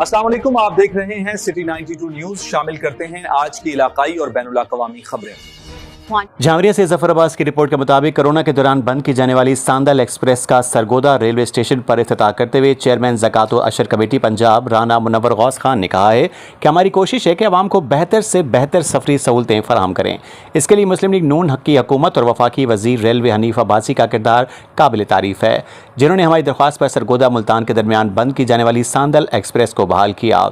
السلام علیکم، آپ دیکھ رہے ہیں سٹی 92 نیوز۔ شامل کرتے ہیں آج کی علاقائی اور بین الاقوامی خبریں۔ جھانگریہ سے ظفر عباس کی رپورٹ کے مطابق کورونا کے دوران بند کی جانے والی ساندل ایکسپریس کا سرگودا ریلوے اسٹیشن پر افتتاح کرتے ہوئے چیئرمین زکوٰۃ و عشر کمیٹی پنجاب رانا منور غوث خان نے کہا ہے کہ ہماری کوشش ہے کہ عوام کو بہتر سے بہتر سفری سہولتیں فراہم کریں۔ اس کے لیے مسلم لیگ نون حق کی حکومت اور وفاقی وزیر ریلوے حنیف عباسی کا کردار قابل تعریف ہے، جنہوں نے ہماری درخواست پر سرگودا ملتان کے درمیان بند کی جانے والی ساندل ایکسپریس کو بحال کیا۔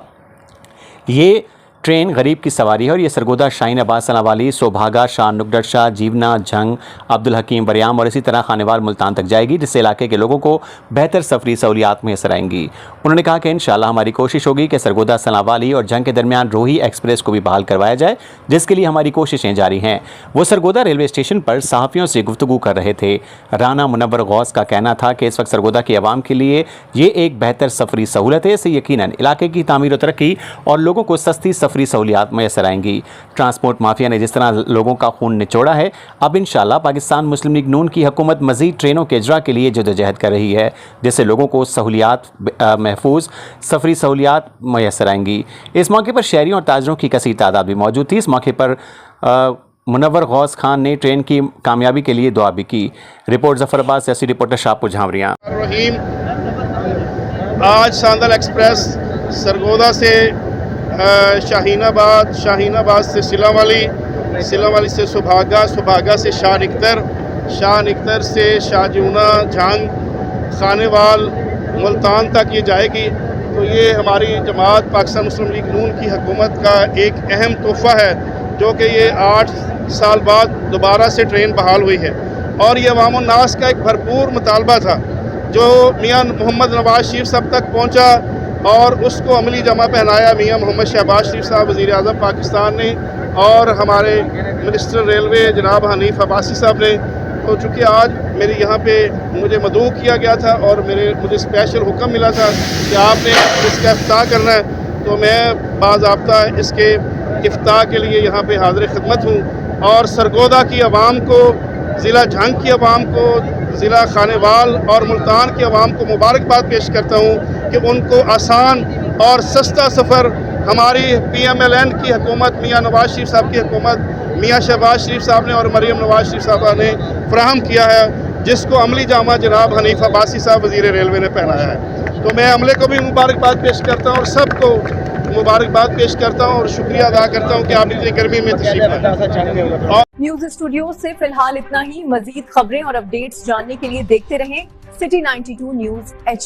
یہ ٹرین غریب کی سواری ہے اور یہ سرگودا شاہین آباد سنا والی سوبھاگا شاہ نگڈر شاہ جیونا جھنگ عبدالحکیم بریام اور اسی طرح خانوال ملتان تک جائے گی، جس سے علاقے کے لوگوں کو بہتر سفری سہولیات میسر آئیں گی۔ انہوں نے کہا کہ انشاءاللہ ہماری کوشش ہوگی کہ سرگودا سنا والی اور جھنگ کے درمیان روہی ایکسپریس کو بھی بحال کروایا جائے، جس کے لیے ہماری کوششیں جاری ہیں۔ وہ سرگودا ریلوے اسٹیشن پر صحافیوں سے گفتگو کر رہے تھے۔ رانا منور غوث کا کہنا تھا کہ اس وقت سرگودا کے عوام کے لیے یہ ایک بہتر سفری سہولت ہے، اس سے یقیناً علاقے کی تعمیر و ترقی اور لوگوں کو سستی سفری سہولیات میسر آئیں گی۔ ٹرانسپورٹ مافیا نے جس طرح لوگوں کا خون نچوڑا ہے، اب انشاءاللہ پاکستان مسلم لیگ نون کی حکومت مزید ٹرینوں کے اجرا کے لیے جدوجہد کر رہی ہے، جس سے لوگوں کو سہولیات محفوظ سفری سہولیات میسر آئیں گی۔ اس موقع پر شہریوں اور تاجروں کی کثیر تعداد بھی موجود تھی۔ اس موقع پر منور غوث خان نے ٹرین کی کامیابی کے لیے دعا بھی کی۔ رپورٹ ظفر عباس، سیاسی رپورٹر شاہپور جھانگریاں۔ آج ساندل ایکسپریس سرگودا سے شاہین آباد سے سلا والی سے سبھاگا سے شاہ نکتر سے شاہ جیونا جھنگ خانوال ملتان تک یہ جائے گی۔ تو یہ ہماری جماعت پاکستان مسلم لیگ نون کی حکومت کا ایک اہم تحفہ ہے، جو کہ یہ 8 سال بعد دوبارہ سے ٹرین بحال ہوئی ہے، اور یہ عوام الناس کا ایک بھرپور مطالبہ تھا جو میاں محمد نواز شریف صاحب تک پہنچا، اور اس کو عملی جامہ پہنایا میاں محمد شہباز شریف صاحب وزیر اعظم پاکستان نے، اور ہمارے منسٹر ریلوے جناب حنیف عباسی صاحب نے۔ تو چونکہ آج میری یہاں پہ مجھے مدعو کیا گیا تھا اور مجھے اسپیشل حکم ملا تھا کہ آپ نے اس کا افتتاح کرنا ہے، تو میں باضابطہ اس کے افتتاح کے لیے یہاں پہ حاضر خدمت ہوں، اور سرگودا کی عوام کو، ضلع جھنگ کی عوام کو، ضلع خانوال اور ملتان کی عوام کو مبارکباد پیش کرتا ہوں کہ ان کو آسان اور سستا سفر ہماری PMLN کی حکومت، میاں نواز شریف صاحب کی حکومت، میاں شہباز شریف صاحب نے اور مریم نواز شریف صاحبہ نے فراہم کیا ہے، جس کو عملی جامہ جناب حنیف عباسی صاحب وزیر ریلوے نے پہنایا ہے۔ تو میں عملے کو بھی مبارکباد پیش کرتا ہوں اور سب کو مبارکباد پیش کرتا ہوں اور شکریہ ادا کرتا ہوں کہ آپ اتنی گرمی میں تشریف لائے۔ نیوز اسٹوڈیو سے فی الحال اتنا ہی۔ مزید خبریں اور اپڈیٹس جاننے کے لیے دیکھتے رہیں سٹی 92 نیوز HD۔